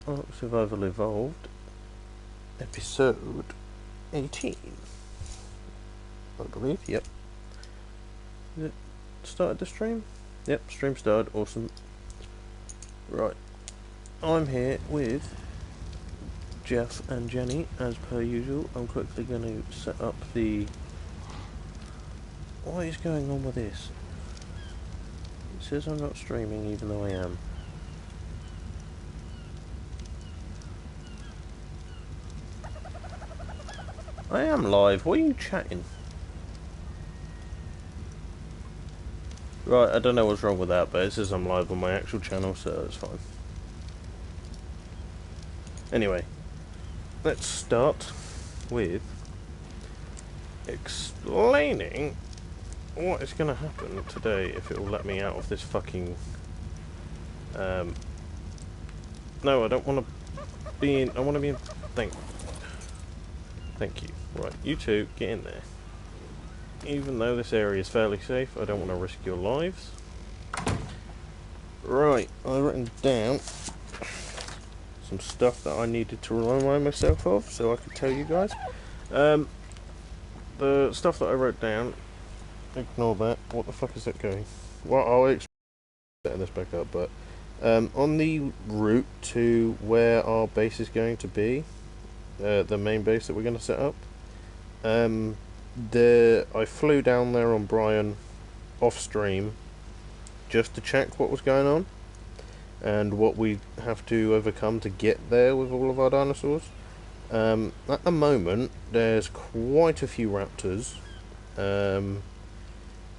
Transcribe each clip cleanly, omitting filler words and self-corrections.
Survival Evolved, episode 18, I believe. Yep. Is it started the stream? Yep, stream started. Awesome. Right, I'm here with Jeff and Jenny, as per usual. I'm quickly going to set up the... What is going on with this? It says I'm not streaming, even though I am. I am live. What are you chatting? Right, I don't know what's wrong with that, but it says I'm live on my actual channel, so it's fine. Anyway, let's start with explaining what is going to happen today, if it will let me out of this fucking... No, I don't want to be in... I want to be in... Thank you. Right, you two, get in there. Even though this area is fairly safe, I don't want to risk your lives. Right, I've written down some stuff that I needed to remind myself of, so I could tell you guys. The stuff that I wrote down, ignore that. What the fuck is that going? Well, I'll explain setting this back up, but on the route to where our base is going to be, the main base that we're going to set up, I flew down there on Brian off stream just to check what was going on and what we have to overcome to get there with all of our dinosaurs. At the moment, there's quite a few raptors.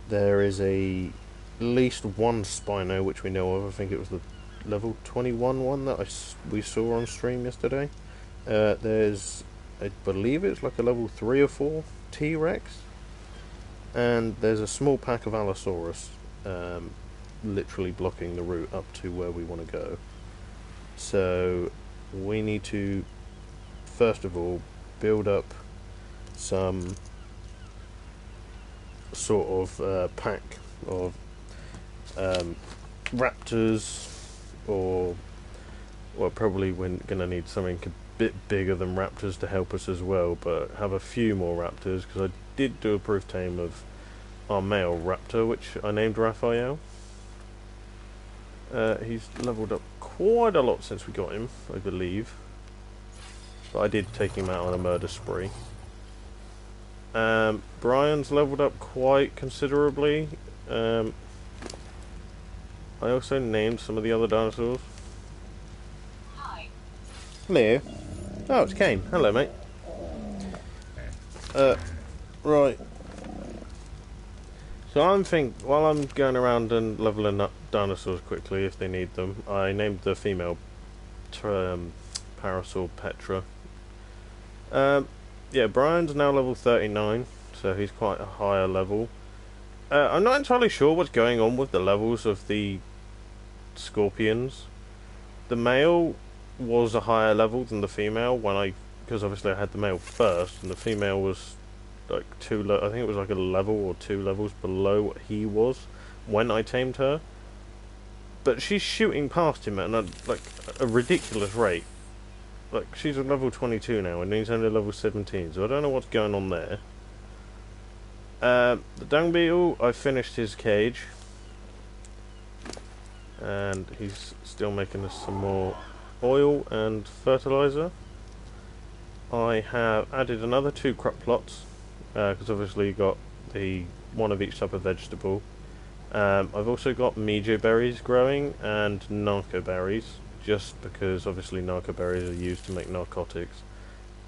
There is at least one Spino, which we know of. I think it was the level 21 one that we saw on stream yesterday. There's, I believe it's like a level 3 or 4 T-Rex. And there's a small pack of Allosaurus, literally blocking the route up to where we want to go. So we need to, first of all, build up some sort of pack of raptors, or well, probably we're going to need something a bit bigger than raptors to help us as well, but have a few more raptors, because I did do a proof tame of our male raptor, which I named Raphael. He's leveled up quite a lot since we got him, I believe, but I did take him out on a murder spree. Brian's leveled up quite considerably. I also named some of the other dinosaurs. Hi. Hello. Oh, it's Kane. Hello, mate. Right. So while I'm going around and leveling up dinosaurs quickly if they need them, I named the female Parasaur Petra. Yeah, Brian's now level 39, so he's quite a higher level. I'm not entirely sure what's going on with the levels of the scorpions. The male was a higher level than the female because obviously I had the male first, and the female was like I think it was like a level or 2 levels below what he was when I tamed her. But she's shooting past him at a ridiculous rate. Like, she's a level 22 now, and he's only level 17, so I don't know what's going on there. The dung beetle, I finished his cage, and he's still making us some more oil and fertilizer. I have added another 2 crop plots, because obviously you got the one of each type of vegetable. I've also got mijo berries growing and narco berries, just because obviously narco berries are used to make narcotics,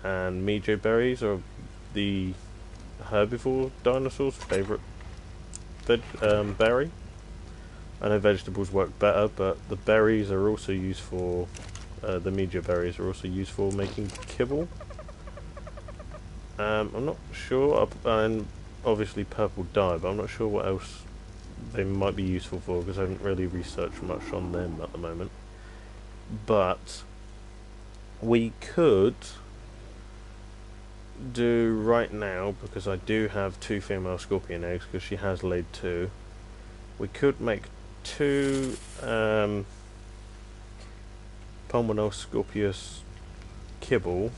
and mijo berries are the herbivore dinosaur's favourite berry. I know vegetables work better, but the berries are also used for the mijo berries are also used for making kibble. I'm not sure, and obviously purple dye, but I'm not sure what else they might be useful for, because I haven't really researched much on them at the moment. But we could do right now, because I do have 2 female scorpion eggs, because she has laid 2. We could make 2 Pulmonal Scorpius kibble,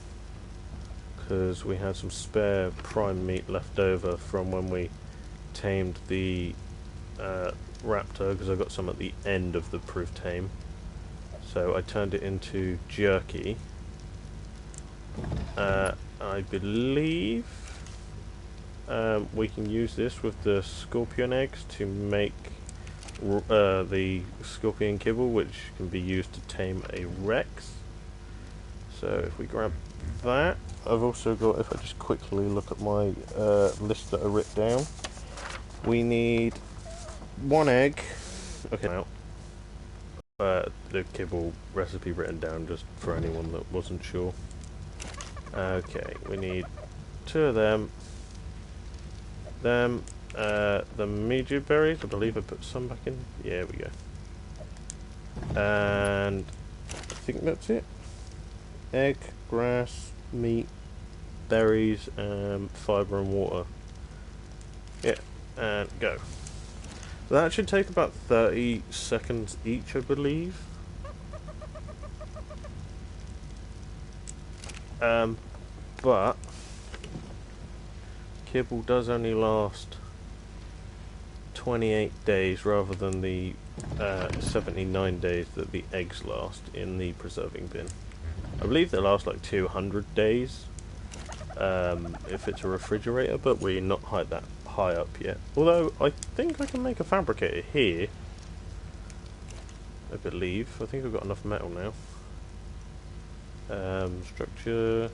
because we had some spare prime meat left over from when we tamed the raptor, because I got some at the end of the proof tame. So I turned it into jerky. I believe we can use this with the scorpion eggs to make the scorpion kibble, which can be used to tame a rex. So if we grab that, I've also got, if I just quickly look at my list that I wrote down, we need 1 egg. Okay, now the kibble recipe written down just for anyone that wasn't sure. Okay, we need 2 of them. The meteor berries, I believe I put some back in. Yeah, we go. And I think that's it. Egg, grass, meat, berries, fibre and water. Yeah, and go. That should take about 30 seconds each, I believe. But kibble does only last 28 days rather than the 79 days that the eggs last in the preserving bin. I believe they last like 200 days if it's a refrigerator, but we're not that high up yet. Although I think I can make a fabricator here. I believe. I think I've got enough metal now. Structure,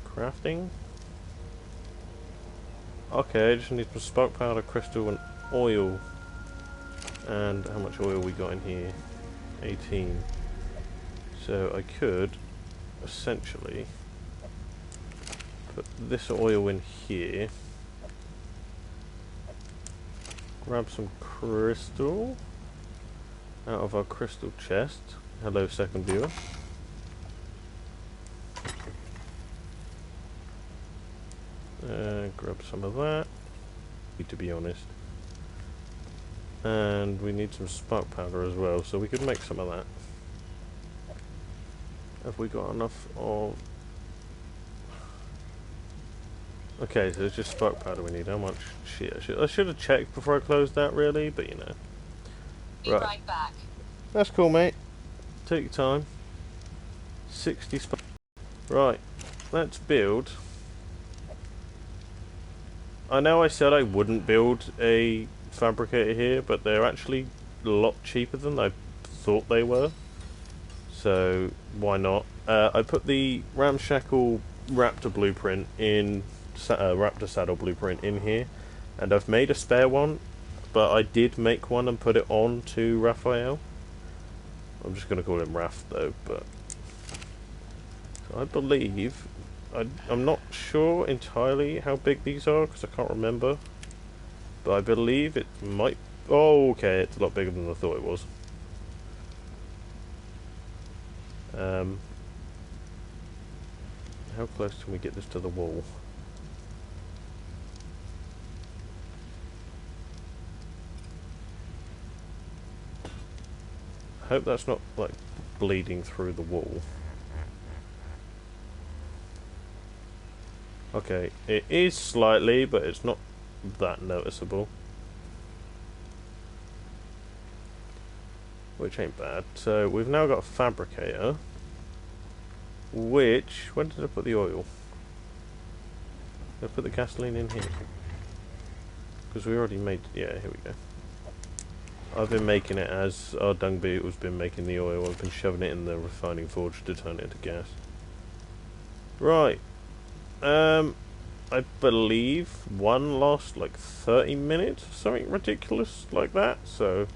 crafting. Okay, I just need some spark powder, crystal, and oil. And how much oil we got in here? 18. So I could essentially put this oil in here. Grab some crystal out of our crystal chest. Hello, second viewer. Grab some of that, to be honest. And we need some spark powder as well, so we could make some of that. Have we got enough of... Okay, so it's just spark powder we need. How much? Shit, I should have checked before I closed that, really, but you know. Be right back. That's cool, mate. Take your time. 60 spark... Right, let's build... I know I said I wouldn't build a fabricator here, but they're actually a lot cheaper than I thought they were. So, why not? I put the ramshackle raptor blueprint in... raptor saddle blueprint in here. And I've made a spare one, but I did make one and put it on to Raphael. I'm just going to call him Raph, though, but... So I believe... I'm not sure entirely how big these are, because I can't remember. But I believe it might... Oh, okay, it's a lot bigger than I thought it was. How close can we get this to the wall? I hope that's not, like, bleeding through the wall. Okay, it is slightly, but it's not that noticeable. Which ain't bad. So, we've now got a fabricator. Which... When did I put the oil? Did I put the gasoline in here? Because we already made... Yeah, here we go. I've been making it as our dung beetle's been making the oil. I've been shoving it in the refining forge to turn it into gas. Right. I believe one lost like 30 minutes, something ridiculous like that, so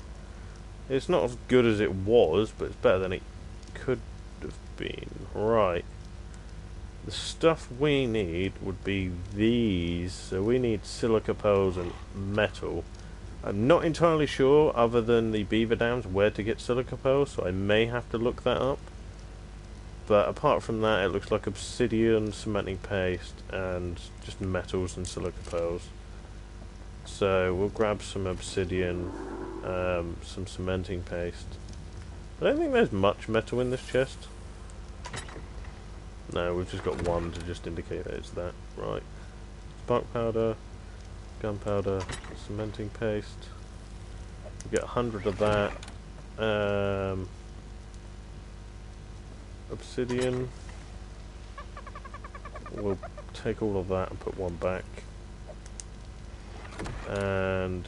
it's not as good as it was, but it's better than it could have been. Right. The stuff we need would be these, so we need silica pearls and metal. I'm not entirely sure, other than the beaver dams, where to get silica pearls, so I may have to look that up. But apart from that, it looks like obsidian, cementing paste, and just metals and silica pearls. So we'll grab some obsidian, some cementing paste, I don't think there's much metal in this chest. No, we've just got one to just indicate that it's that. Right. Spark powder, gunpowder, cementing paste. We get 100 of that. Obsidian. We'll take all of that and put one back. And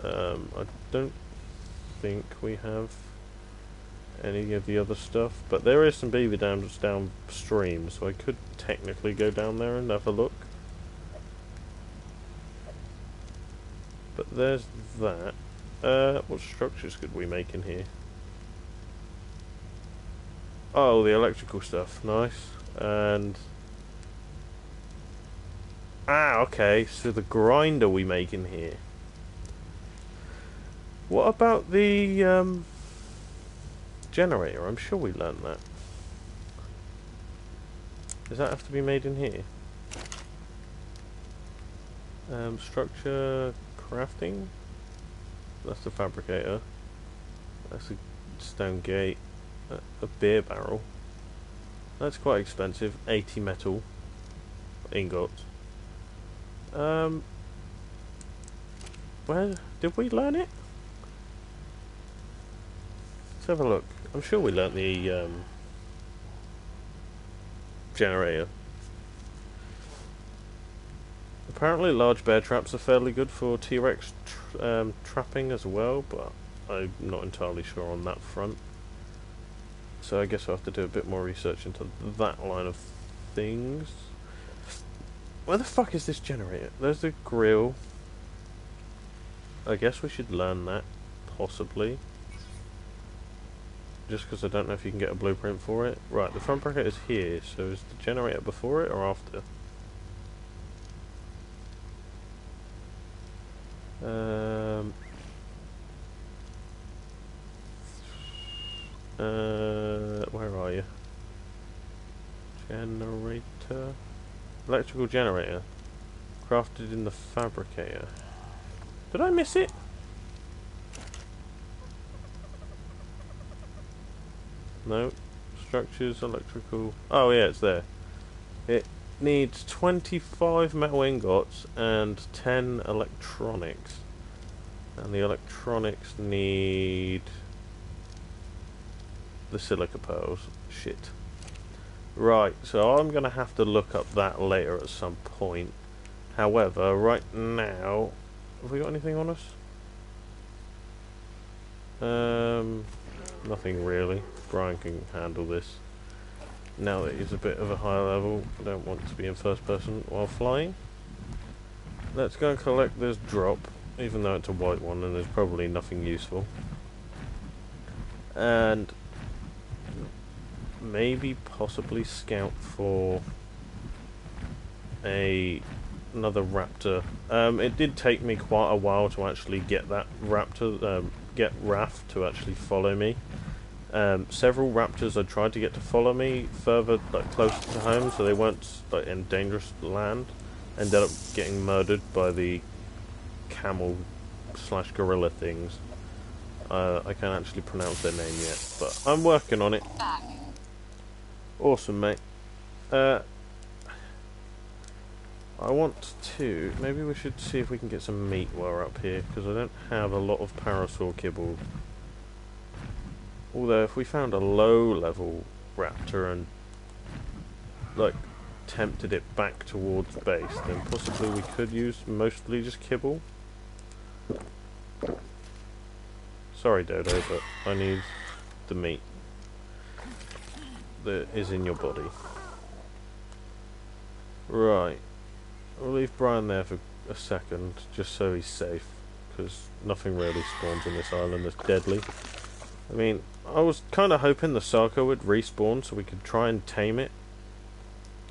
I don't think we have any of the other stuff, but there is some beaver dams downstream, so I could technically go down there and have a look. But there's that. What structures could we make in here? Oh, the electrical stuff. Nice. And okay, so the grinder we make in here. What about the generator? I'm sure we learned that. Does that have to be made in here? Structure crafting? That's the fabricator. That's a stone gate. A beer barrel. That's quite expensive. 80 metal ingots. Where did we learn it? Let's have a look. I'm sure we learnt the generator. Apparently large bear traps are fairly good for T-Rex trapping as well, but I'm not entirely sure on that front. So I guess I'll have to do a bit more research into that line of things. Where the fuck is this generator? There's the grill. I guess we should learn that, possibly. Just because I don't know if you can get a blueprint for it. Right, the front bracket is here, so is the generator before it or after? Where are you? Generator? Electrical generator. Crafted in the fabricator. Did I miss it? No. Structures, electrical. Oh yeah, it's there. It needs 25 metal ingots and 10 electronics. And the electronics need the silica pearls. Shit. Right, so I'm going to have to look up that later at some point. However, right now... Have we got anything on us? Nothing really. Brian can handle this. Now that he's a bit of a higher level, I don't want to be in first person while flying. Let's go and collect this drop, even though it's a white one and there's probably nothing useful. And maybe possibly scout for another raptor. It did take me quite a while to actually get that raptor, get Raph to actually follow me. Several raptors I tried to get to follow me further, like closer to home, so they weren't like in dangerous land. Ended up getting murdered by the camel / gorilla things. I can't actually pronounce their name yet, but I'm working on it. Awesome, mate. I want to... Maybe we should see if we can get some meat while we're up here, because I don't have a lot of parasaur kibble. Although, if we found a low-level raptor and, like, tempted it back towards base, then possibly we could use mostly just kibble. Sorry, Dodo, but I need the meat that is in your body. Right. We'll leave Brian there for a second, just so he's safe, because nothing really spawns on this island that's deadly. I mean, I was kind of hoping the Sarco would respawn so we could try and tame it,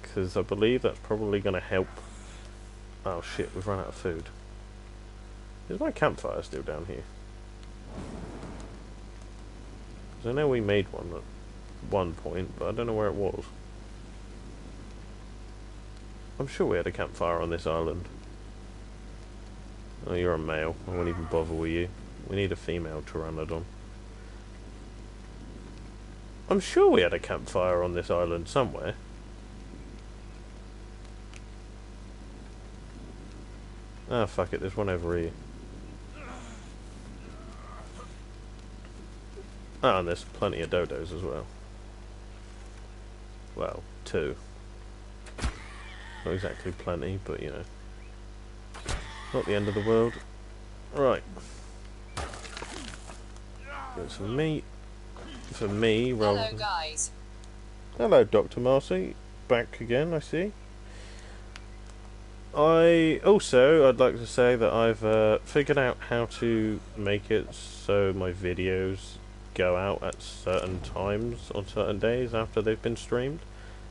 because I believe that's probably going to help. Oh shit, we've run out of food. Is my campfire still down here? Because I know we made one at one point, but I don't know where it was. I'm sure we had a campfire on this island. Oh, you're a male. I won't even bother with you. We need a female pteranodon. I'm sure we had a campfire on this island somewhere. Ah, fuck it, there's one over here. Ah, and there's plenty of dodos as well. Well, 2. Not exactly plenty, but you know. Not the end of the world. Right. Got some meat. For me, rather Hello, guys. Hello, Dr. Marcy. Back again, I see. I'd like to say that I've figured out how to make it so my videos go out at certain times on certain days after they've been streamed.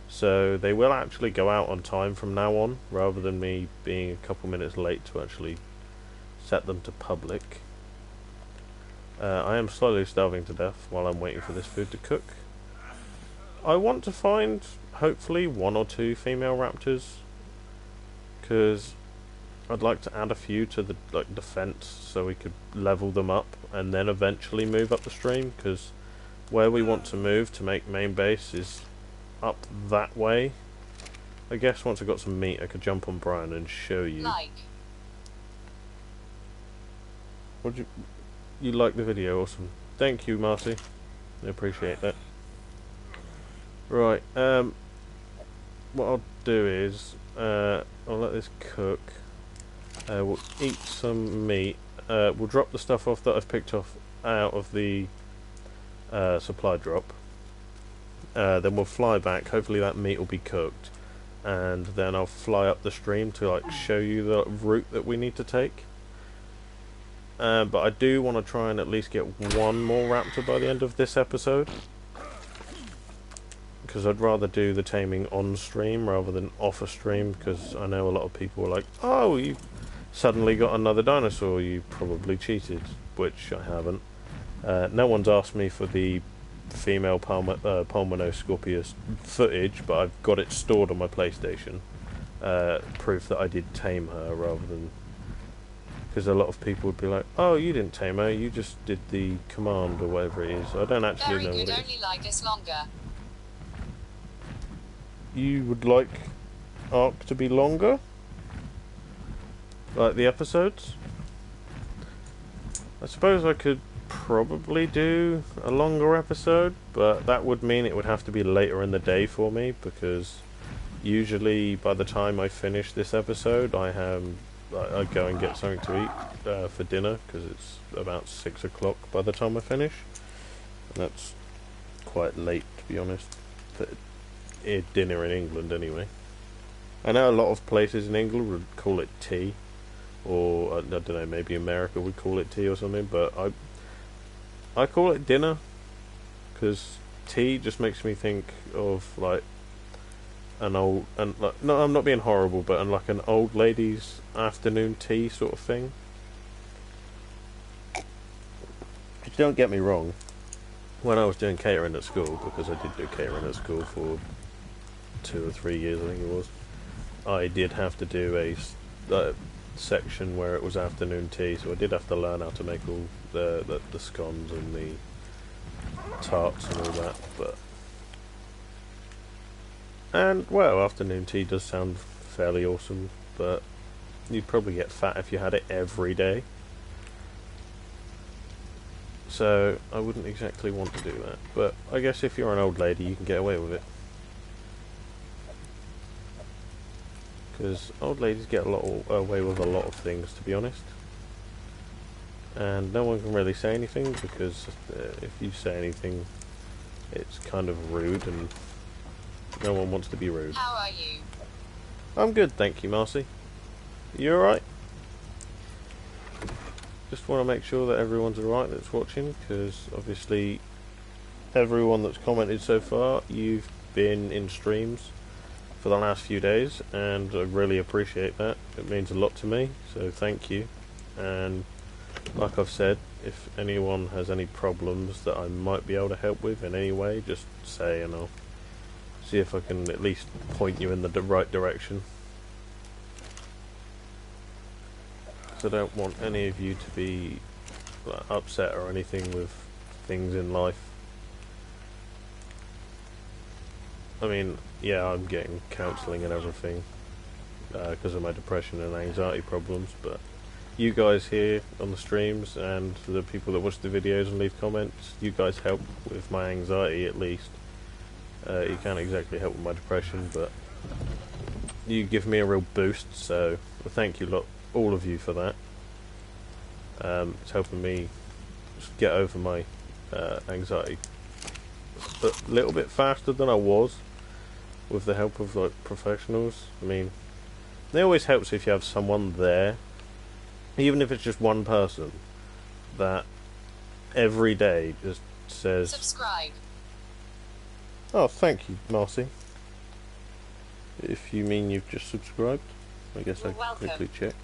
So they will actually go out on time from now on, rather than me being a couple minutes late to actually set them to public. I am slowly starving to death while I'm waiting for this food to cook. I want to find, hopefully, 1 or 2 female raptors, because I'd like to add a few to the defense so we could level them up and then eventually move up the stream, because where we want to move to make main base is up that way. I guess once I got some meat I could jump on Brian and show you. Like. You like the video? Awesome. Thank you, Marcy. I appreciate that. Right, what I'll do is I'll let this cook. We'll eat some meat. We'll drop the stuff off that I've picked off out of the supply drop. Then we'll fly back. Hopefully that meat will be cooked, and then I'll fly up the stream to show you the route that we need to take. But I do want to try and at least get 1 more raptor by the end of this episode, because I'd rather do the taming on stream rather than off a stream, because I know a lot of people are like, oh, you suddenly got another dinosaur, you probably cheated, which I haven't. No one's asked me for the female Pulmonoscorpius footage, but I've got it stored on my PlayStation. Proof that I did tame her, rather than... because a lot of people would be like, oh, you didn't tame her, you just did the command or whatever it is. I don't actually know what it is. Only like us longer. You would like Ark to be longer? Like the episodes? I suppose I could probably do a longer episode, but that would mean it would have to be later in the day for me, because usually by the time I finish this episode I go and get something to eat for dinner, because it's about 6 o'clock by the time I finish, and that's quite late, to be honest, for dinner in England anyway. I know a lot of places in England would call it tea, or I don't know, maybe America would call it tea or something, but I call it dinner, because tea just makes me think of an old, no, I'm not being horrible, but like an old lady's afternoon tea sort of thing. Don't get me wrong, when I was doing catering at school, because I did do catering at school for 2 or 3 years, I think it was, I did have to do a section where it was afternoon tea, so I did have to learn how to make all the scones and the tarts and all that, and well, afternoon tea does sound fairly awesome, but you'd probably get fat if you had it every day, so I wouldn't exactly want to do that. But I guess if you're an old lady you can get away with it, because old ladies get away with a lot of things, to be honest, and no one can really say anything, because if you say anything it's kind of rude, and no one wants to be rude. How are you? I'm good, thank you, Marcy. You alright? Just want to make sure that everyone's alright that's watching, because obviously everyone that's commented so far, you've been in streams for the last few days, and I really appreciate that. It means a lot to me, so thank you. And like I've said, if anyone has any problems that I might be able to help with in any way, just say, and I'll see if I can at least point you in the right direction. Because I don't want any of you to be like, upset or anything with things in life. I mean, yeah, I'm getting counselling and everything because of my depression and anxiety problems, but you guys here on the streams and the people that watch the videos and leave comments, you guys help with my anxiety at least. You can't exactly help with my depression, but you give me a real boost, so thank you all of you for that. It's helping me just get over my anxiety a little bit faster than I was with the help of like professionals. I mean, it always helps if you have someone there, even if it's just one person that every day just says subscribe. Oh, thank you, Marcy. If you mean you've just subscribed, I guess I can quickly check.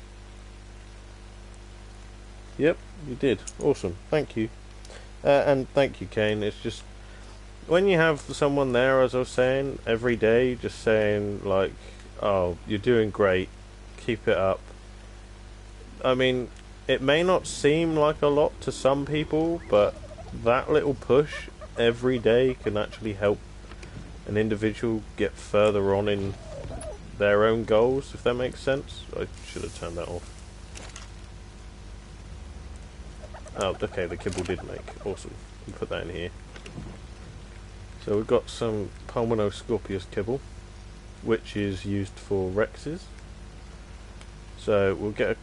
Yep, you did. Awesome. Thank you. And thank you, Kane. It's just when you have someone there, as I was saying, every day, just saying like, "Oh, you're doing great. Keep it up." I mean, it may not seem like a lot to some people, but that little push every day can actually help an individual get further on in their own goals, if that makes sense. I should have turned that off. Oh, okay, the kibble did make. Awesome. We'll put that in here. So we've got some Pulmonoscorpius kibble, which is used for Rexes. So we'll get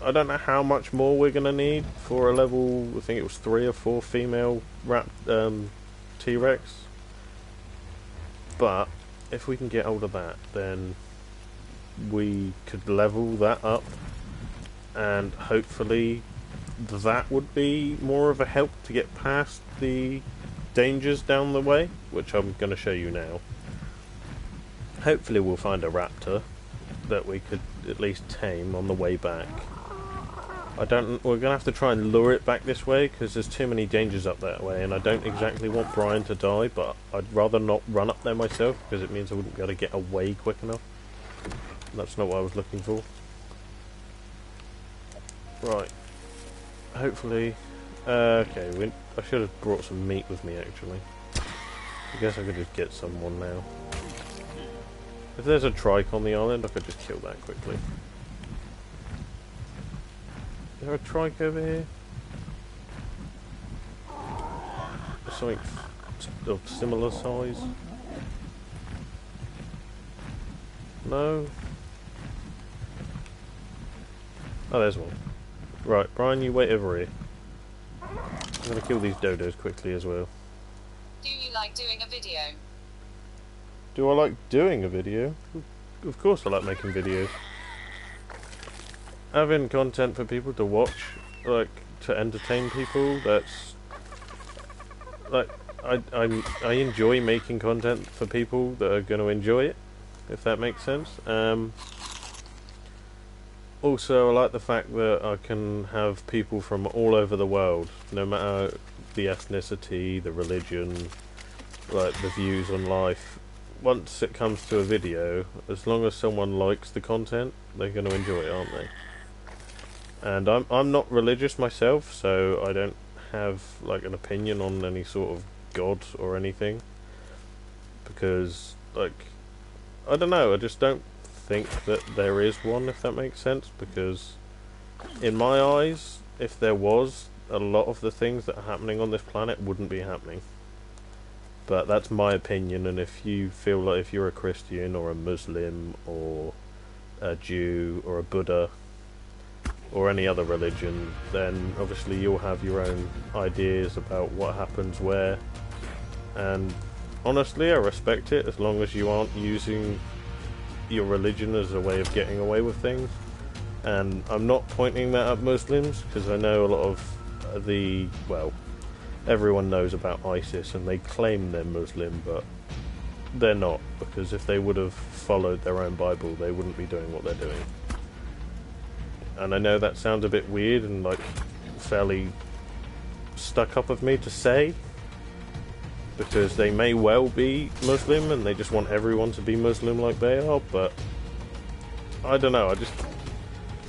I don't know how much more we're going to need for a level, I think it was 3 or 4 female T-Rex. But if we can get hold of that, then we could level that up, and hopefully that would be more of a help to get past the dangers down the way, which I'm going to show you now. Hopefully we'll find a raptor that we could at least tame on the way back. We're going to have to try and lure it back this way because there's too many dangers up that way, and I don't exactly want Brian to die, but I'd rather not run up there myself because it means I wouldn't be able to get away quick enough. That's not what I was looking for. Right. Hopefully... okay, I should have brought some meat with me actually. I guess I could just get someone now. If there's a trike on the island, I could just kill that quickly. Is there a trike over here? Or something of similar size? No? Oh, there's one. Right, Brian, you wait over here. I'm going to kill these dodos quickly as well. Do you like doing a video? Do I like doing a video? Of course I like making videos. Having content for people to watch, like, to entertain people, that's... like, I enjoy making content for people that are going to enjoy it, if that makes sense. Also, I like the fact that I can have people from all over the world, no matter the ethnicity, the religion, like, the views on life. Once it comes to a video, as long as someone likes the content, they're going to enjoy it, aren't they? And I'm not religious myself, so I don't have like an opinion on any sort of god or anything, because like I don't know, I just don't think that there is one, if that makes sense, because in my eyes, if there was, a lot of the things that are happening on this planet wouldn't be happening. But that's my opinion, and if you feel like if you're a Christian or a Muslim or a Jew or a Buddha or any other religion, then obviously you'll have your own ideas about what happens where, and honestly I respect it as long as you aren't using your religion as a way of getting away with things. And I'm not pointing that at Muslims, because I know a lot of well, everyone knows about ISIS and they claim they're Muslim, but they're not, because if they would have followed their own Bible they wouldn't be doing what they're doing. And I know that sounds a bit weird and like fairly stuck up of me to say, because they may well be Muslim and they just want everyone to be Muslim like they are, but I don't know,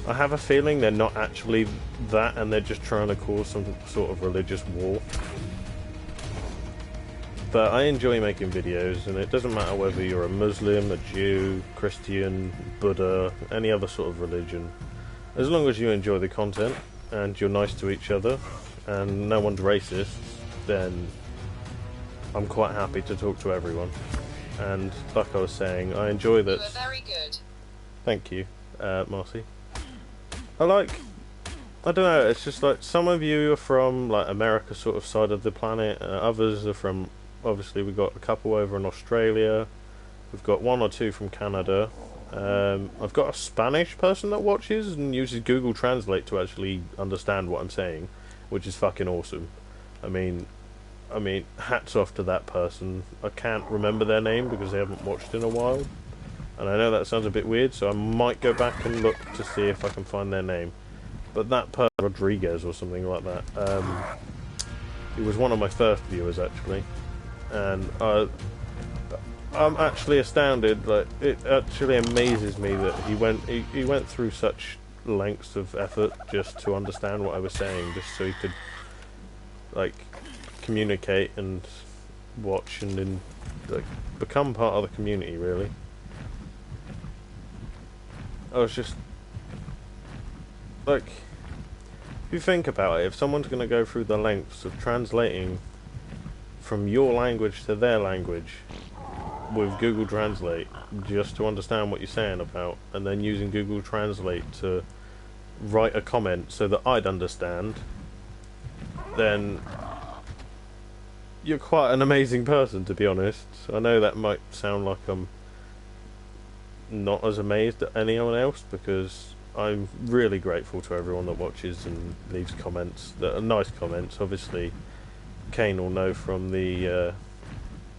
I have a feeling they're not actually that, and they're just trying to cause some sort of religious war. But I enjoy making videos, and it doesn't matter whether you're a Muslim, a Jew, Christian, Buddha, any other sort of religion. As long as you enjoy the content, and you're nice to each other, and no one's racist, then I'm quite happy to talk to everyone. And like I was saying, I enjoy that. You were very good. Thank you, Marcy. I don't know, it's just like some of you are from like America sort of side of the planet, others are from, obviously we've got a couple over in Australia, we've got one or two from Canada. I've got a Spanish person that watches and uses Google Translate to actually understand what I'm saying, which is fucking awesome. I mean, hats off to that person. I can't remember their name because they haven't watched in a while, and I know that sounds a bit weird, so I might go back and look to see if I can find their name. But that person, Rodriguez or something like that, he was one of my first viewers actually, and I'm actually astounded. Like, it actually amazes me that he went through such lengths of effort just to understand what I was saying, just so he could like communicate and watch and like become part of the community. Really, I was just like, if you think about it, if someone's going to go through the lengths of translating from your language to their language with Google Translate just to understand what you're saying about, and then using Google Translate to write a comment so that I'd understand, then you're quite an amazing person, to be honest. I know that might sound like I'm not as amazed at anyone else, because I'm really grateful to everyone that watches and leaves comments that are nice comments. Obviously, Kane will know from the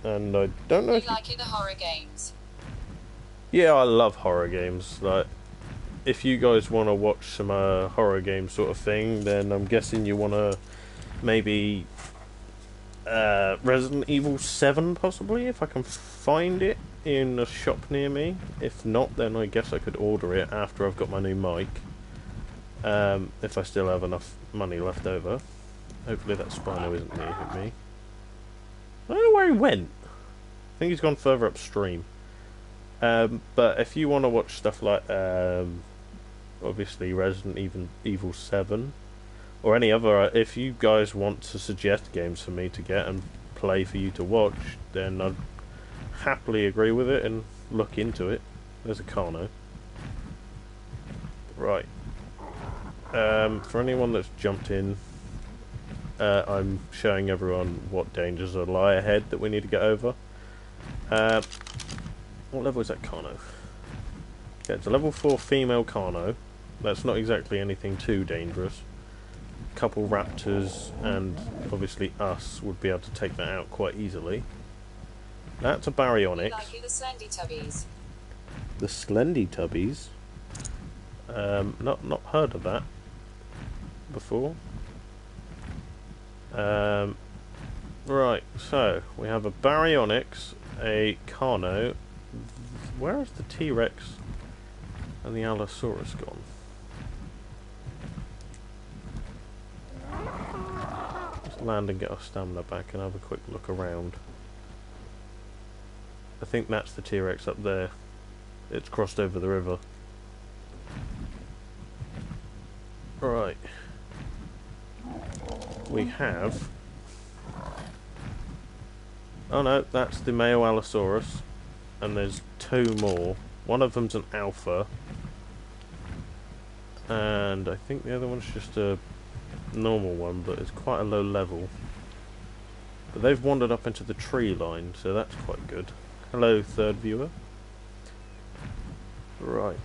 and I don't know if you like it, the horror games. Yeah, I love horror games. Like, if you guys want to watch some horror game sort of thing, then I'm guessing you want to maybe Resident Evil 7 possibly, if I can find it in a shop near me. If not, then I guess I could order it after I've got my new mic, if I still have enough money left over. Hopefully that Spino isn't near me. I don't know where he went. I think he's gone further upstream. But if you want to watch stuff like obviously Resident Evil 7 or any other, if you guys want to suggest games for me to get and play for you to watch, then I'd happily agree with it and look into it. There's a Carno. Right. For anyone that's jumped in, I'm showing everyone what dangers lie ahead that we need to get over. What level is that Carno? Okay, it's a level 4 female Carno. That's not exactly anything too dangerous. A couple raptors and obviously us would be able to take that out quite easily. That's a baryonyx. Like the Slendy Tubbies. The Slendy Tubbies? Not heard of that before. Right, so we have a baryonyx, a Carno. Where is the T-Rex and the Allosaurus gone? Let's land and get our stamina back and have a quick look around. I think that's the T-Rex up there. It's crossed over the river. Right. We have... Oh no, that's the male Allosaurus. And there's two more. One of them's an alpha. And I think the other one's just a normal one, but it's quite a low level. But they've wandered up into the tree line, so that's quite good. Hello, third viewer. Right.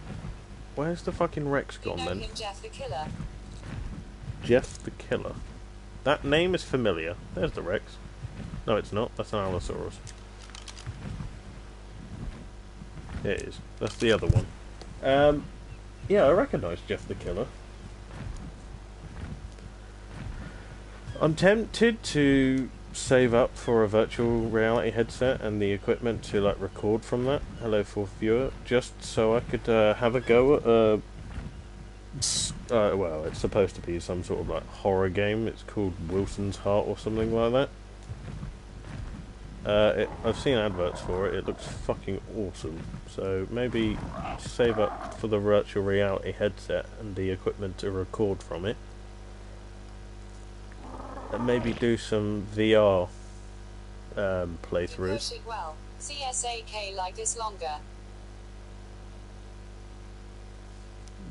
Where's the fucking Rex gone then? Him, Jeff the Killer. Jeff the Killer. That name is familiar. There's the Rex. No, it's not. That's an Allosaurus. It is. That's the other one. Yeah, I recognise Jeff the Killer. I'm tempted to save up for a virtual reality headset and the equipment to like record from that. Hello, fourth viewer. Just so I could have a go at Well, it's supposed to be some sort of like horror game. It's called Wilson's Heart or something like that. I've seen adverts for it. It looks fucking awesome. So maybe save up for the virtual reality headset and the equipment to record from it. And maybe do some VR playthroughs. You well. CSAK like this longer.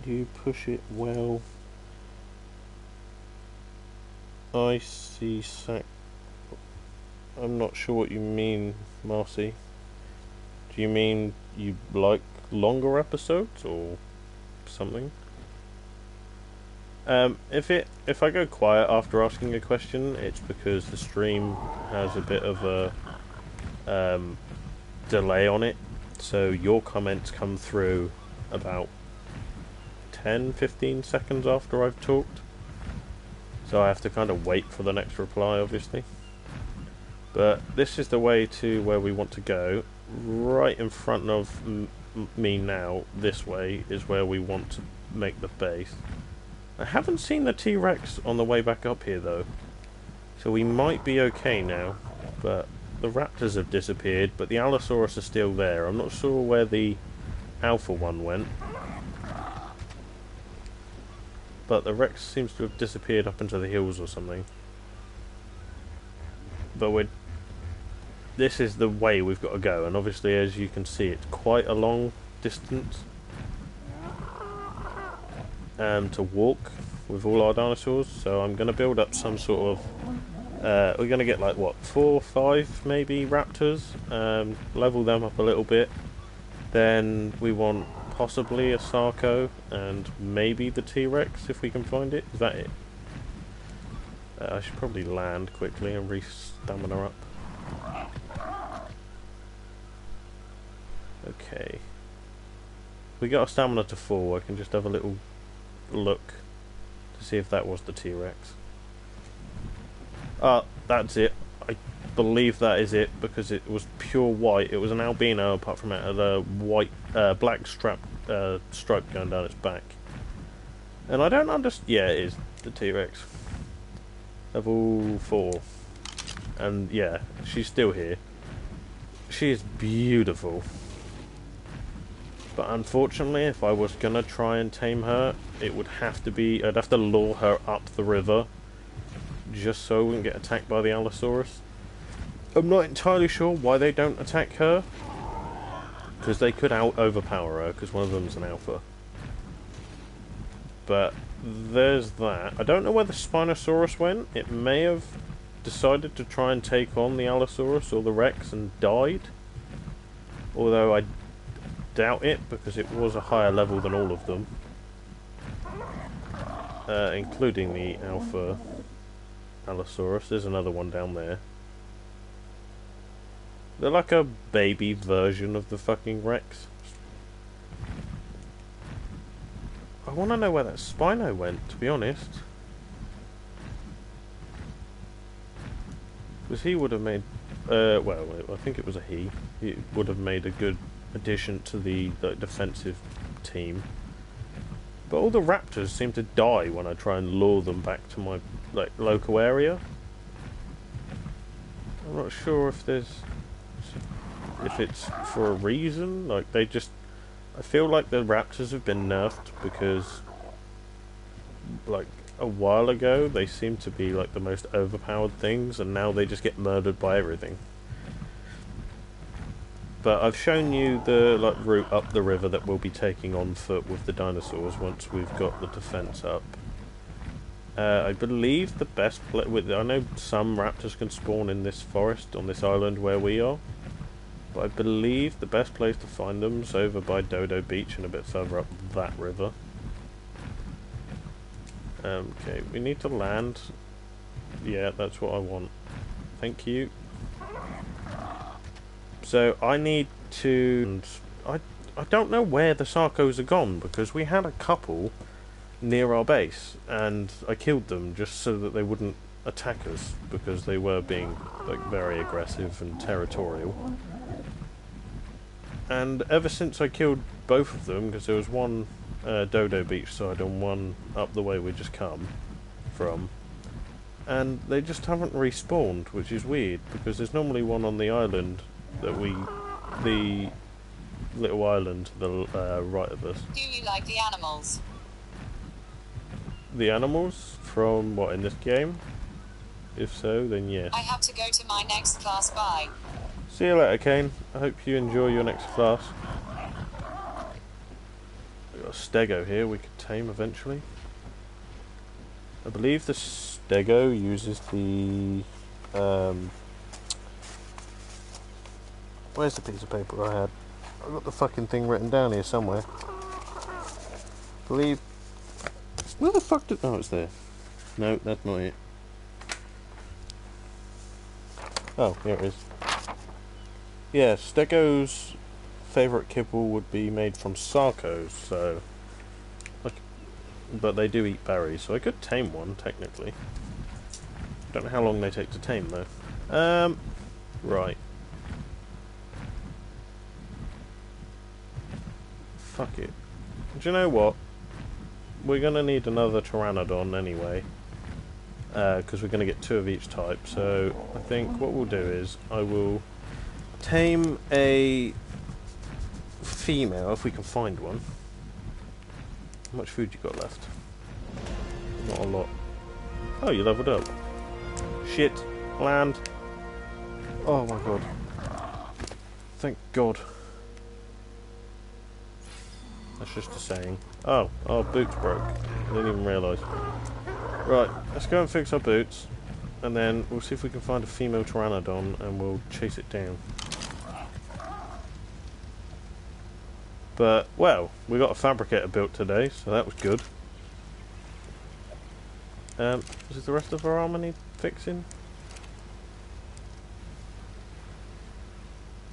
You push it well. I see sack. I'm not sure what you mean, Marcy. Do you mean you like longer episodes or something? If I go quiet after asking a question, it's because the stream has a bit of a delay on it. So your comments come through about 10-15 seconds after I've talked. So I have to kind of wait for the next reply, obviously. But this is the way to where we want to go. Right in front of me now, this way, is where we want to make the base. I haven't seen the T-Rex on the way back up here, though. So we might be okay now. But the raptors have disappeared, but the Allosaurus are still there. I'm not sure where the alpha one went. But the Rex seems to have disappeared up into the hills or something. But this is the way we've got to go, and obviously, as you can see, it's quite a long distance to walk with all our dinosaurs. So I'm going to build up some sort of we're going to get like what, 4 or 5 maybe raptors, level them up a little bit. Then we want possibly a Sarco and maybe the T-Rex if we can find it. Is that it? I should probably land quickly and re-stamina up. Okay. We got a stamina to 4. I can just have a little look to see if that was the T-Rex. That's it. I believe that is it because it was pure white. It was an albino apart from it had a white, black stripe going down its back. And I don't understand. Yeah, it is the T-Rex. Level 4. And yeah, she's still here. She is beautiful. But unfortunately, if I was gonna try and tame her, it would have to be, I'd have to lure her up the river just so I wouldn't get attacked by the Allosaurus. I'm not entirely sure why they don't attack her, because they could overpower her, because one of them's an alpha. But there's that. I don't know where the Spinosaurus went. It may have decided to try and take on the Allosaurus or the Rex and died. Although I doubt it, because it was a higher level than all of them. Including the Alpha Allosaurus. There's another one down there. They're like a baby version of the fucking Rex. I want to know where that Spino went, to be honest. Because he would have made... well, I think it was a he. He would have made a good addition to the defensive team. But all the raptors seem to die when I try and lure them back to my local area. I'm not sure if it's for a reason. Like they just, I feel like the raptors have been nerfed because, like a while ago, they seemed to be like the most overpowered things, and now they just get murdered by everything. But I've shown you the route up the river that we'll be taking on foot with the dinosaurs once we've got the defense up. I believe the best I know some raptors can spawn in this forest on this island where we are, but I believe the best place to find them is over by Dodo Beach and a bit further up that river. Okay, we need to land. Yeah, that's what I want. Thank you. So I need to... I don't know where the Sarcos are gone, because we had a couple near our base, and I killed them just so that they wouldn't attack us, because they were being very aggressive and territorial. And ever since I killed both of them, because there was one Dodo Beachside and one up the way we just come from, and they just haven't respawned, which is weird because there's normally one on the island that the little island to the right of us. Do you like the animals? The animals from what in this game? If so, then yes. I have to go to my next class. Bye. See you later, Kane. I hope you enjoy your next class. We've got a stego here we could tame eventually. I believe the stego uses the... where's the piece of paper I had? I've got the fucking thing written down here somewhere. I believe... Where the fuck did... Oh, it's there. No, that's not it. Oh, here it is. Yeah, stego's favourite kibble would be made from sarcos, so... But they do eat berries, so I could tame one, technically. Don't know how long they take to tame, though. Right. Fuck it. Do you know what? We're going to need another pteranodon anyway. Because we're going to get 2 of each type, so I think what we'll do is I will tame a female, if we can find one. How much food you got left? Not a lot. Oh, you leveled up. Shit. Land. Oh my god. Thank god. That's just a saying. Oh, our boots broke. I didn't even realise. Right, let's go and fix our boots. And then we'll see if we can find a female pteranodon and we'll chase it down. But, well, we got a fabricator built today, so that was good. Does the rest of our armour need fixing?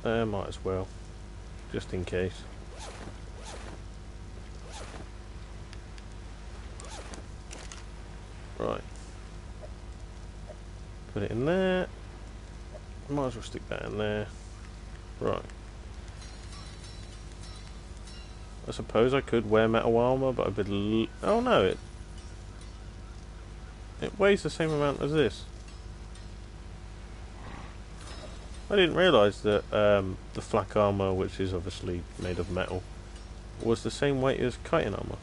Might as well. Just in case. Right. Put it in there. Might as well stick that in there. Right. I suppose I could wear metal armour, but I'd be... Oh no, it weighs the same amount as this. I didn't realise that the flak armour, which is obviously made of metal, was the same weight as chitin armour.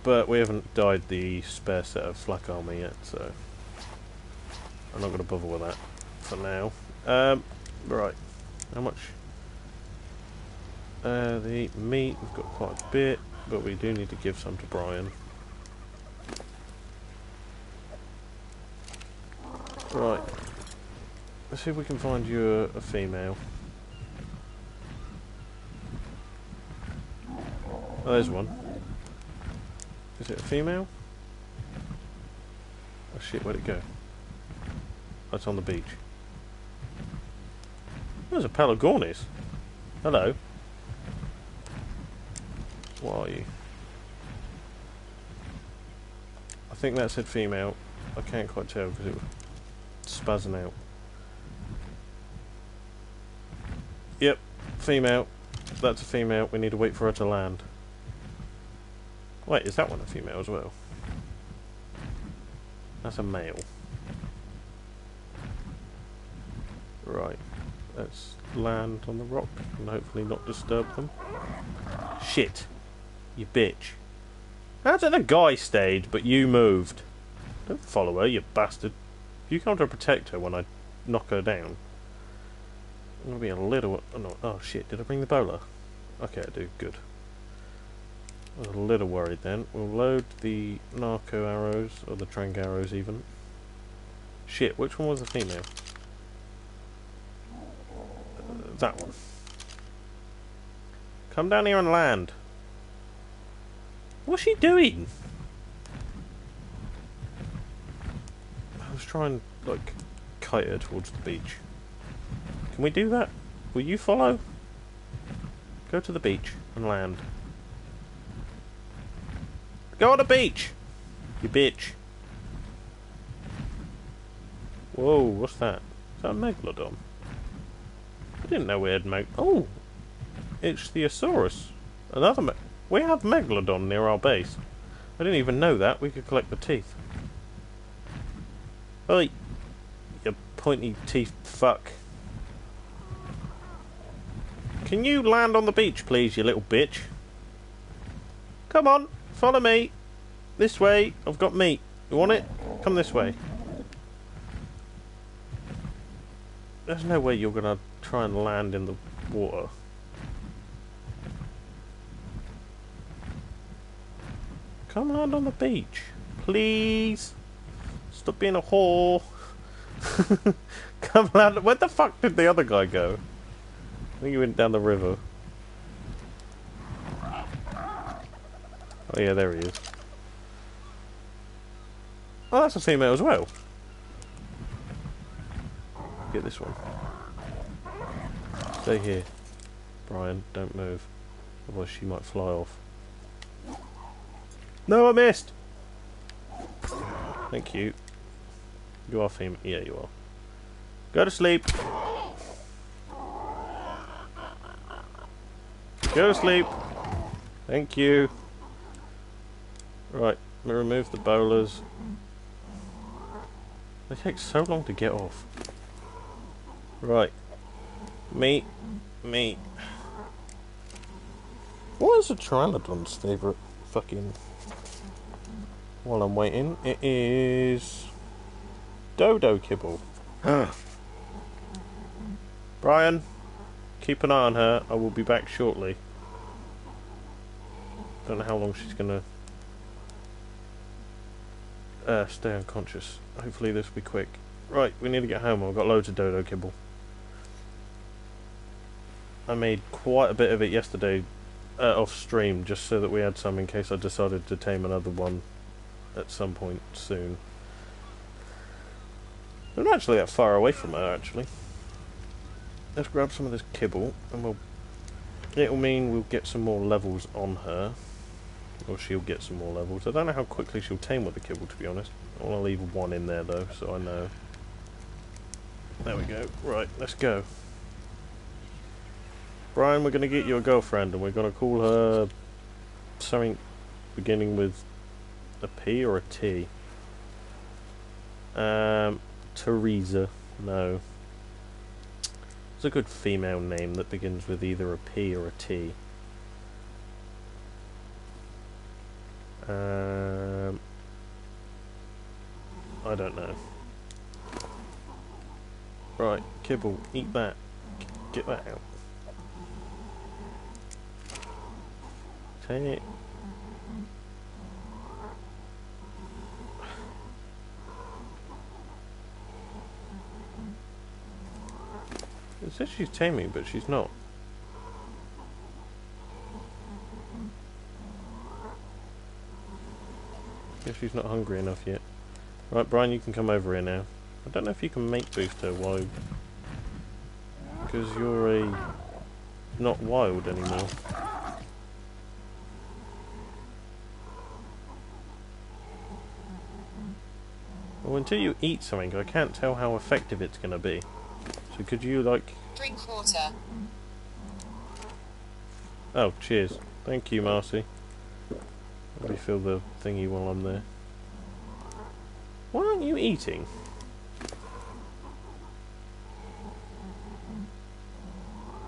But we haven't dyed the spare set of flak armour yet, so I'm not going to bother with that for now. Right. How much? The meat, we've got quite a bit, but we do need to give some to Brian. Right. Let's see if we can find you a female. Oh, there's one. Is it a female? Oh shit, where'd it go? Oh, it's on the beach. There's a Pelagornis. Hello. What are you? I think that said female. I can't quite tell because it was spazzing out. Yep, female. That's a female. We need to wait for her to land. Wait, is that one a female as well? That's a male. Right. Let's land on the rock and hopefully not disturb them. Shit. You bitch. How did the guy stayed, but you moved? Don't follow her, you bastard. You come to protect her when I knock her down. I'm gonna be a little... Oh, no. Oh shit, did I bring the bowler? Okay, I do. Good. I was a little worried then. We'll load the narco arrows, or the trank arrows even. Shit, which one was the female? That one. Come down here and land. What's she doing? I was trying, like, kite her towards the beach. Can we do that? Will you follow? Go to the beach and land. Go on the beach! You bitch. Whoa, what's that? Is that a megalodon? I didn't know we had oh! Ichthyosaurus. Another we have Megalodon near our base. I didn't even know that. We could collect the teeth. Oi! You pointy teeth fuck. Can you land on the beach, please, you little bitch? Come on, follow me. This way. I've got meat. You want it? Come this way. There's no way you're gonna try and land in the water. Come land on the beach. Please. Stop being a whore. Come land. Where the fuck did the other guy go? I think he went down the river. Oh yeah, there he is. Oh, that's a female as well. Get this one. Stay here. Brian, don't move. Otherwise she might fly off. No, I missed! Thank you. You are female. Yeah, you are. Go to sleep. Go to sleep. Thank you. Right, let me remove the bowlers. They take so long to get off. Right. Meat. Meat. What is a pteranodon's favourite fucking... While I'm waiting, it is... dodo kibble. Brian, keep an eye on her. I will be back shortly. Don't know how long she's gonna stay unconscious. Hopefully this will be quick. Right, we need to get home. I've got loads of dodo kibble. I made quite a bit of it yesterday off stream, just so that we had some in case I decided to tame another one at some point soon. I'm not actually that far away from her, actually. Let's grab some of this kibble, and it'll mean we'll get some more levels on her. Or she'll get some more levels. I don't know how quickly she'll tame with the kibble, to be honest. I want to leave one in there, though, so I know. There we go. Right, let's go. Brian, we're going to get you a girlfriend, and we're going to call her something beginning with a P or a T. Teresa. No. It's a good female name that begins with either a P or a T. I don't know. Right, kibble, eat that. Get that out. Take it. It says she's taming, but she's not. Guess she's not hungry enough yet. Right, Brian, you can come over here now. I don't know if you can mate boost her while... because you're not wild anymore. Well, until you eat something, I can't tell how effective it's going to be. So could you, like... Drink water. Oh, cheers. Thank you, Marcy. Let me fill the thingy while I'm there. Why aren't you eating?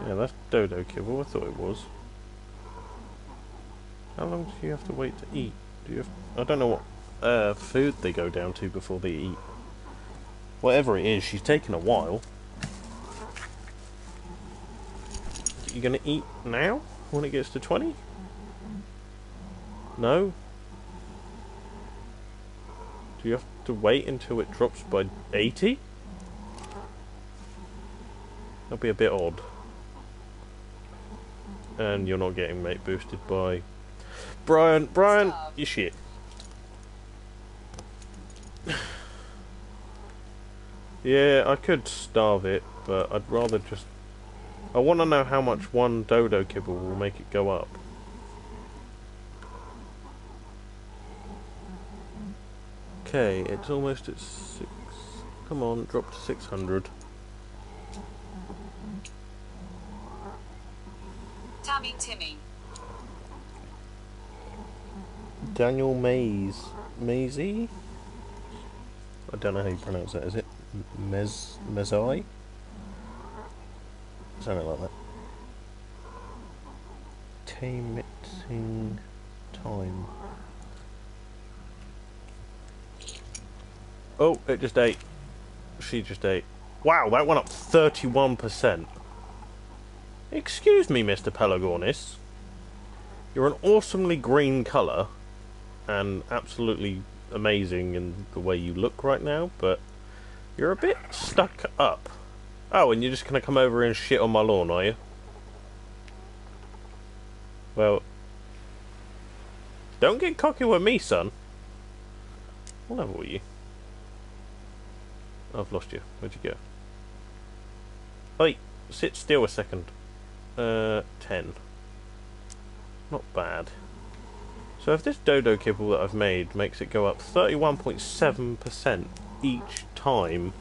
Yeah, that's dodo kibble. I thought it was. How long do you have to wait to eat? Do you have... I don't know what food they go down to before they eat. Whatever it is, she's taking a while. You gonna eat now? When it gets to 20? No? Do you have to wait until it drops by 80? That'll be a bit odd. And you're not getting mate boosted by... Brian, you shit. Yeah, I could starve it, but I'd rather just... I want to know how much one dodo kibble will make it go up. Okay, it's almost at 6. Come on, drop to 600. Tammy Timmy. Daniel Maisie? I don't know how you pronounce that, is it? Mezai? Something like that. Tamiting time. Oh, it just ate. She just ate. Wow, that went up 31%. Excuse me, Mr. Pelagornis. You're an awesomely green colour, and absolutely amazing in the way you look right now, but you're a bit stuck up. Oh, and you're just going to come over and shit on my lawn, are you? Well, don't get cocky with me, son. What level are you? I've lost you. Where'd you go? Wait, sit still a second. 10. Not bad. So if this dodo kibble that I've made makes it go up 31.7% each time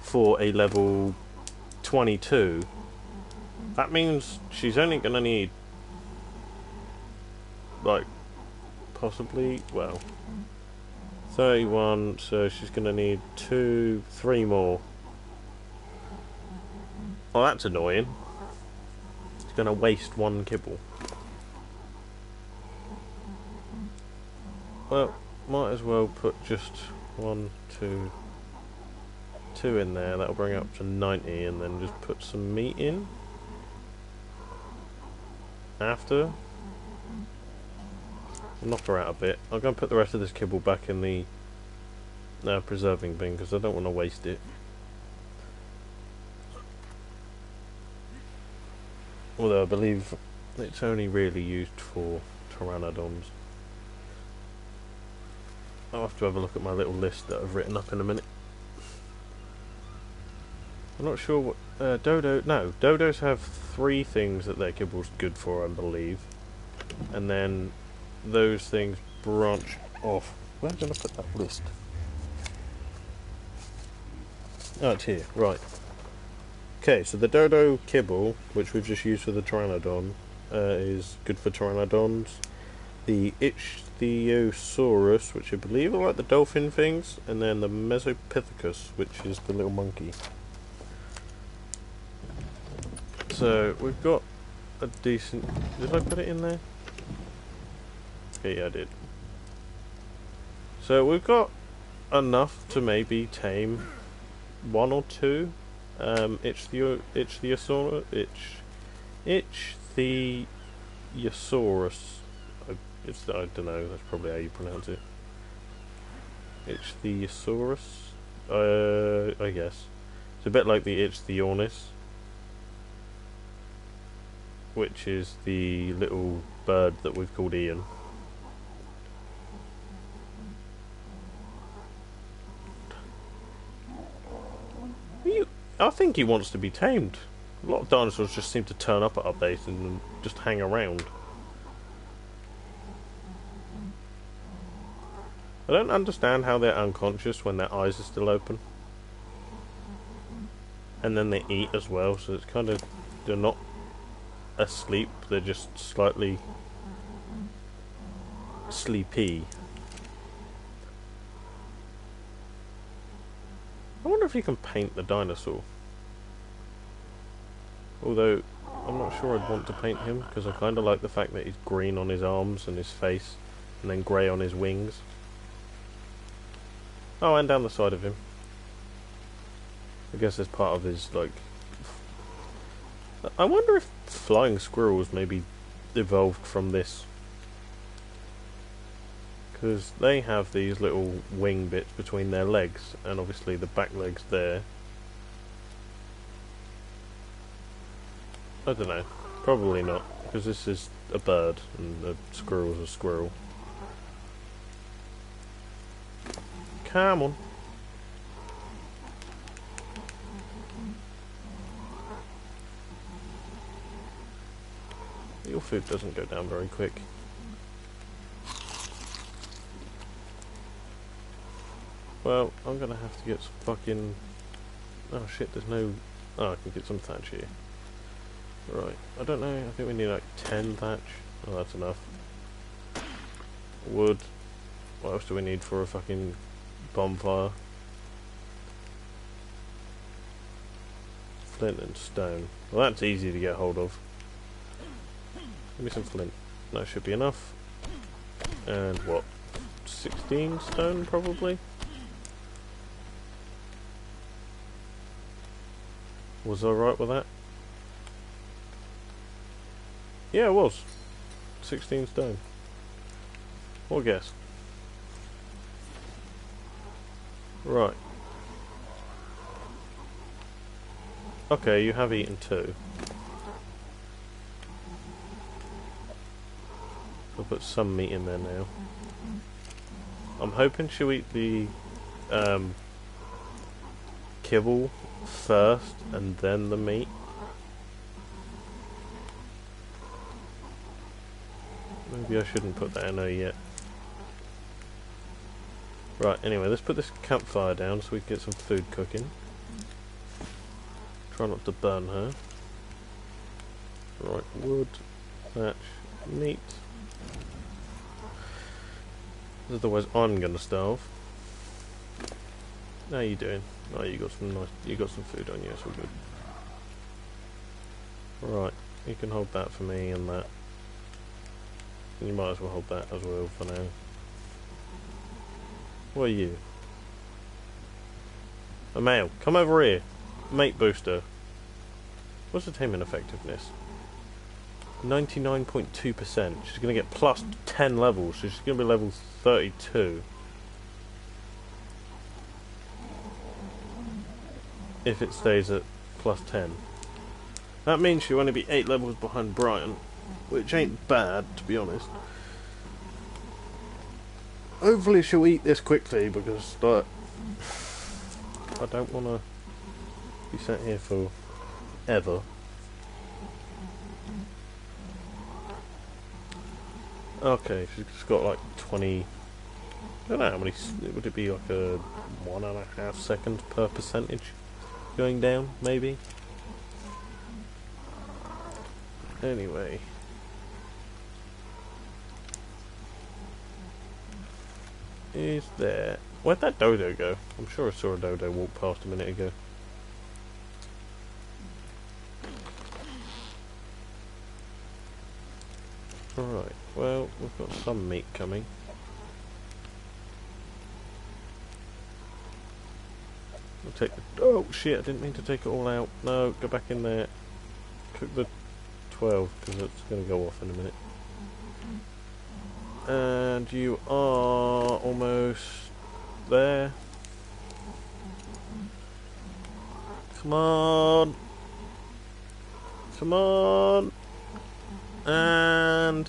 for a level 22, that means she's only going to need, like, possibly, well, 31, so she's going to need 3 more. Oh, that's annoying. It's going to waste 1 kibble. Well, might as well put just 1, 2 in there. That'll bring it up to 90, and then just put some meat in after. Knock her out a bit. I'm going to put the rest of this kibble back in the preserving bin because I don't want to waste it. Although I believe it's only really used for pteranodons. I'll have to have a look at my little list that I've written up in a minute. I'm not sure what dodos have 3 things that their kibble's good for, I believe, and then those things branch off. Where am I going to put that list? Oh, it's here, right. Okay, so the dodo kibble, which we've just used for the pteranodon, is good for pteranodons. The Ichthyosaurus, which I believe are like the dolphin things, and then the Mesopithecus, which is the little monkey. So we've got a decent. Did I put it in there? Okay, yeah, I did. So we've got enough to maybe tame 1 or 2 Ichthyosaurus. I don't know. That's probably how you pronounce it. Ichthyosaurus. I guess it's a bit like the Ichthyornis, which is the little bird that we've called Ian. I think he wants to be tamed. A lot of dinosaurs just seem to turn up at our base and just hang around. I don't understand how they're unconscious when their eyes are still open. And then they eat as well, so it's kind of... they're not asleep, they're just slightly sleepy. I wonder if you can paint the dinosaur. Although, I'm not sure I'd want to paint him, because I kind of like the fact that he's green on his arms and his face, and then grey on his wings. Oh, and down the side of him. I guess as part of his, like... I wonder if flying squirrels maybe evolved from this. Because they have these little wing bits between their legs, and obviously the back leg's there. I don't know. Probably not, because this is a bird, and a squirrel's a squirrel. Come on. Your food doesn't go down very quick. Well, I'm gonna have to get some fucking... oh shit, there's no... oh, I can get some thatch here. Right, I don't know, I think we need like 10 thatch. Oh, that's enough. Wood. What else do we need for a fucking bonfire? Flint and stone. Well, that's easy to get hold of. Give me some flint. That should be enough. And what? 16 stone, probably? Was I right with that? Yeah, it was. 16 stone. What a guess. Right. Okay, you have eaten 2. I'll put some meat in there now. I'm hoping she'll eat the kibble first and then the meat. Maybe I shouldn't put that in her yet. Right, anyway, let's put this campfire down so we can get some food cooking. Try not to burn her. Right, wood, thatch, meat. Otherwise I'm gonna starve. How you doing? Oh, you got some food on you, so good. Right, you can hold that for me and that. You might as well hold that as well for now. What are you? A male. Come over here. Mate booster. What's the taming effectiveness? 99.2%. She's going to get plus 10 levels, so she's going to be level 32. If it stays at plus 10. That means she'll only be 8 levels behind Brian, which ain't bad, to be honest. Hopefully she'll eat this quickly, because, like, I don't want to be sat here for ever. Okay, she's just got like 20... I don't know how many... Would it be like a 1.5 seconds per percentage going down, maybe? Anyway. Is there... Where'd that dodo go? I'm sure I saw a dodo walk past a minute ago. Alright, well, we've got some meat coming. I'll take the... Oh shit, I didn't mean to take it all out. No, go back in there. Cook the 12, because it's going to go off in a minute. And you are almost there. Come on. Come on. And...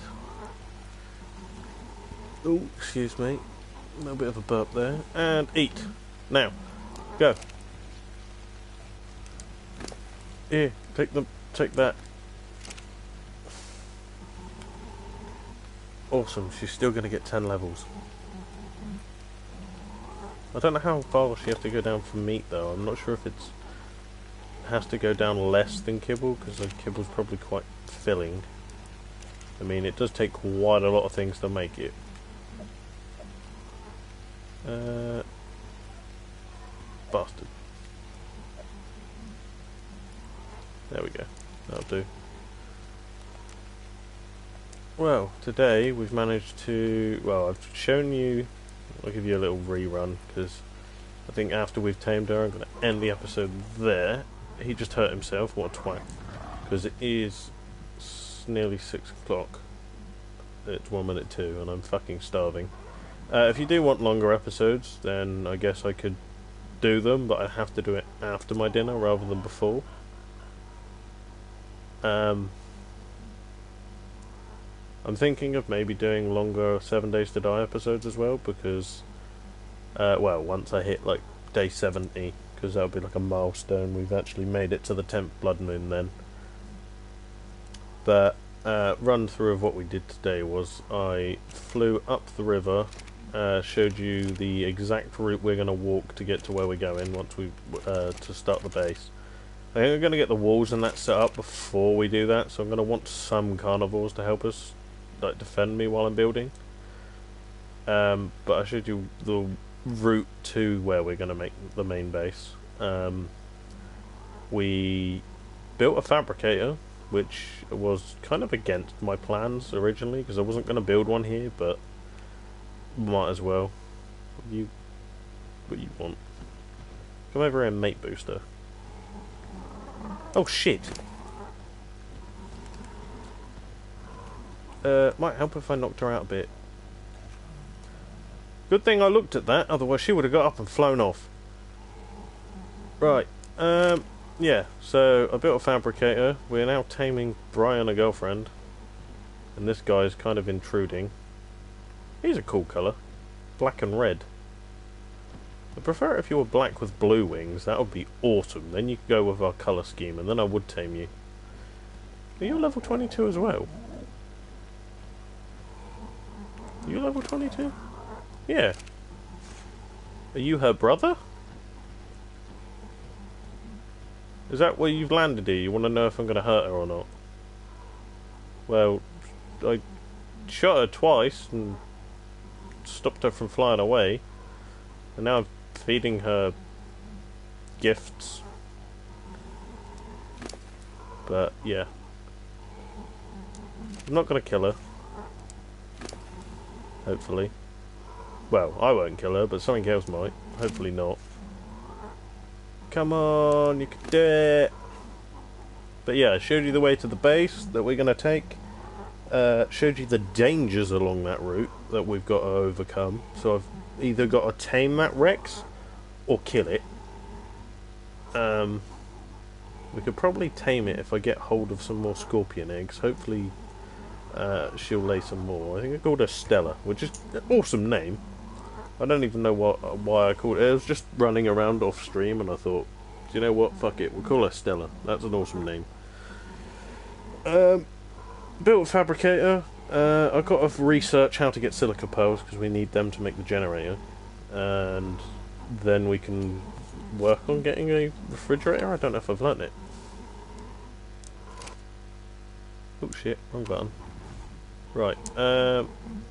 Oh, excuse me. A little bit of a burp there. And eat. Now. Go. Here, take that. Awesome, she's still going to get 10 levels. I don't know how far she has to go down for meat though. I'm not sure if it has to go down less than kibble, because the kibble's probably quite filling. I mean, it does take quite a lot of things to make it. Bastard. There we go. That'll do. Well, today we've managed to... Well, I've shown you... I'll give you a little rerun, because I think after we've tamed her, I'm going to end the episode there. He just hurt himself. What a twat. Because it is nearly 6 o'clock. It's 1 minute 2, and I'm fucking starving. If you do want longer episodes, then I guess I could do them, but I have to do it after my dinner rather than before. I'm thinking of maybe doing longer 7 Days to Die episodes as well, because, well, once I hit, like, day 70, because that'll be like a milestone, we've actually made it to the 10th blood moon then. But, run through of what we did today was, I flew up the river, showed you the exact route we're going to walk to get to where we're going once we, to start the base. I think I'm going to get the walls and that set up before we do that, so I'm going to want some carnivores to help us, like, defend me while I'm building. But I showed you the route to where we're going to make the main base. We built a fabricator, which was kind of against my plans originally, because I wasn't going to build one here, but might as well. What you want? Come over here and mate booster. Oh shit! Might help if I knocked her out a bit. Good thing I looked at that, otherwise she would have got up and flown off. Right, yeah, so I built a fabricator. We're now taming Brian, a girlfriend. And this guy's kind of intruding. He's a cool colour. Black and red. I prefer it if you were black with blue wings. That would be awesome. Then you could go with our colour scheme, and then I would tame you. Are you level 22 as well? Are you level 22? Yeah. Are you her brother? Is that where you've landed here? You want to know if I'm going to hurt her or not? Well, I shot her twice and stopped her from flying away. And now I'm feeding her gifts. But, yeah. I'm not going to kill her. Hopefully. Well, I won't kill her, but something else might. Hopefully not. Come on, you can do it! But yeah, I showed you the way to the base that we're going to take. Showed you the dangers along that route that we've got to overcome. So I've either got to tame that Rex or kill it. We could probably tame it if I get hold of some more scorpion eggs. Hopefully she'll lay some more. I think I called her Stella, which is an awesome name. I don't even know why I called it. It was just running around off stream, and I thought, do you know what? Fuck it. We'll call her Stella. That's an awesome name. Built a fabricator. I've got to research how to get silica pearls because we need them to make the generator, and then we can work on getting a refrigerator. I don't know if I've learnt it. Oh shit! Wrong button. Right.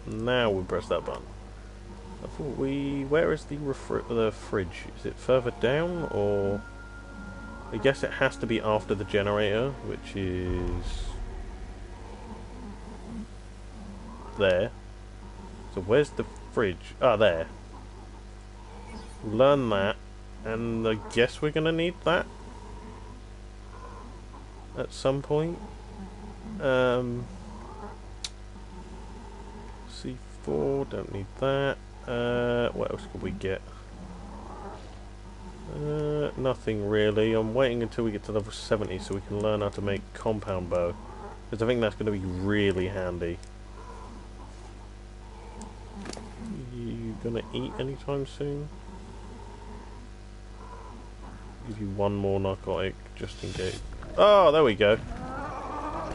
Now we press that button. I thought where is the fridge? Is it further down, or I guess it has to be after the generator, which is there. So where's the fridge? Ah, there. Learn that, and I guess we're gonna need that at some point. C4, don't need that. What else could we get? Nothing really. I'm waiting until we get to level 70 so we can learn how to make compound bow, because I think that's going to be really handy. You gonna eat anytime soon? Give you one more narcotic just in case. Oh, there we go.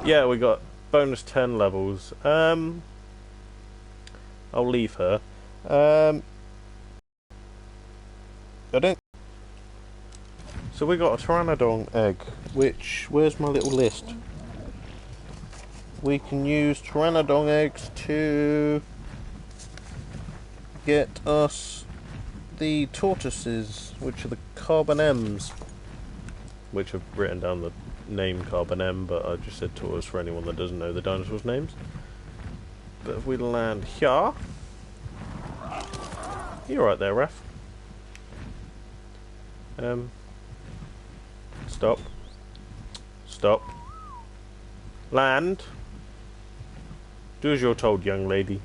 Yeah, we got bonus 10 levels. I'll leave her. I don't. So we got a pteranodon egg, which, where's my little list? We can use pteranodon eggs to get us the tortoises, which are the carbon M's, which I've written down the name carbon M, but I just said tortoise for anyone that doesn't know the dinosaurs' names. But if we land here, you're right there, Raf. Stop. Stop. Land. Do as you're told, young lady.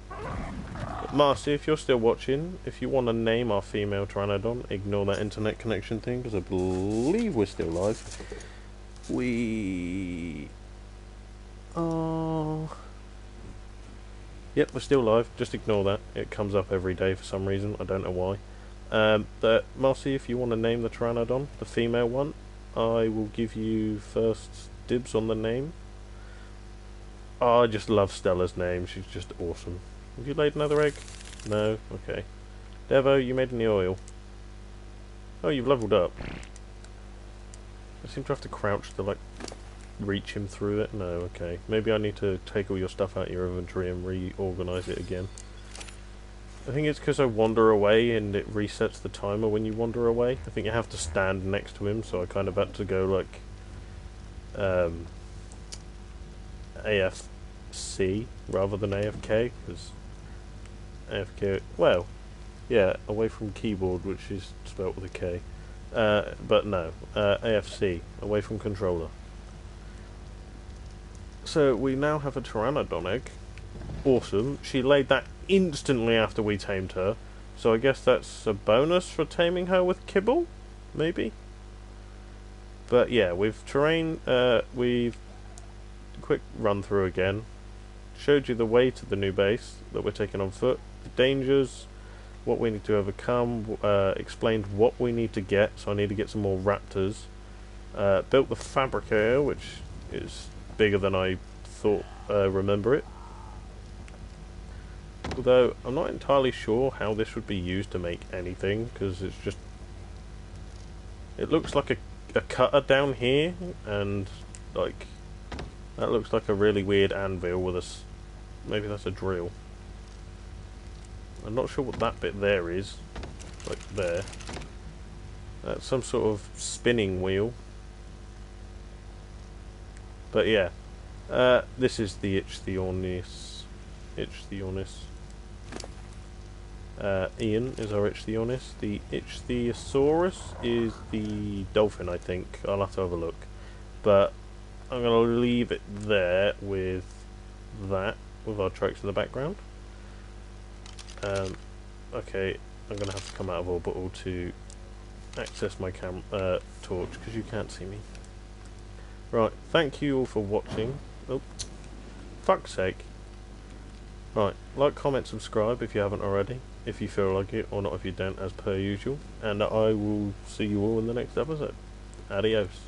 But Marcy, if you're still watching, if you want to name our female pteranodon, ignore that internet connection thing, because I believe we're still live. We are... Yep, we're still live. Just ignore that. It comes up every day for some reason. I don't know why. But Marcy, if you want to name the pteranodon, the female one, I will give you first dibs on the name. Oh, I just love Stella's name. She's just awesome. Have you laid another egg? No? Okay. Devo, you made any oil? Oh, you've leveled up. I seem to have to crouch to, like, reach him through it. No, okay. Maybe I need to take all your stuff out of your inventory and reorganize it again. I think it's because I wander away and it resets the timer when you wander away. I think you have to stand next to him, so I kind of had to go, like, AFC rather than AFK, because AFK, well, yeah, away from keyboard, which is spelt with a K. But no, AFC, away from controller. So we now have a Pteranodon egg. Awesome. She laid that instantly after we tamed her. So I guess that's a bonus for taming her with kibble? Maybe? But yeah, we've quick run through again. Showed you the way to the new base that we're taking on foot. The dangers, what we need to overcome, explained what we need to get, so I need to get some more raptors. Built the fabricator, which is bigger than I thought, remember it. Although, I'm not entirely sure how this would be used to make anything, because it's just... It looks like a cutter down here, and, like, that looks like a really weird anvil with a... Maybe that's a drill. I'm not sure what that bit there is. Like, there. That's some sort of spinning wheel. But yeah. This is the Ichthyornis. Ian is our Ichthyornis. The Ichthyosaurus is the dolphin, I think. I'll have to have a look. But I'm going to leave it there with that, with our tracks in the background. Okay, I'm going to have to come out of orbital to access my torch, because you can't see me. Right, thank you all for watching. Oh, fuck's sake. Right, like, comment, subscribe if you haven't already, if you feel like it, or not if you don't, as per usual. And I will see you all in the next episode. Adios.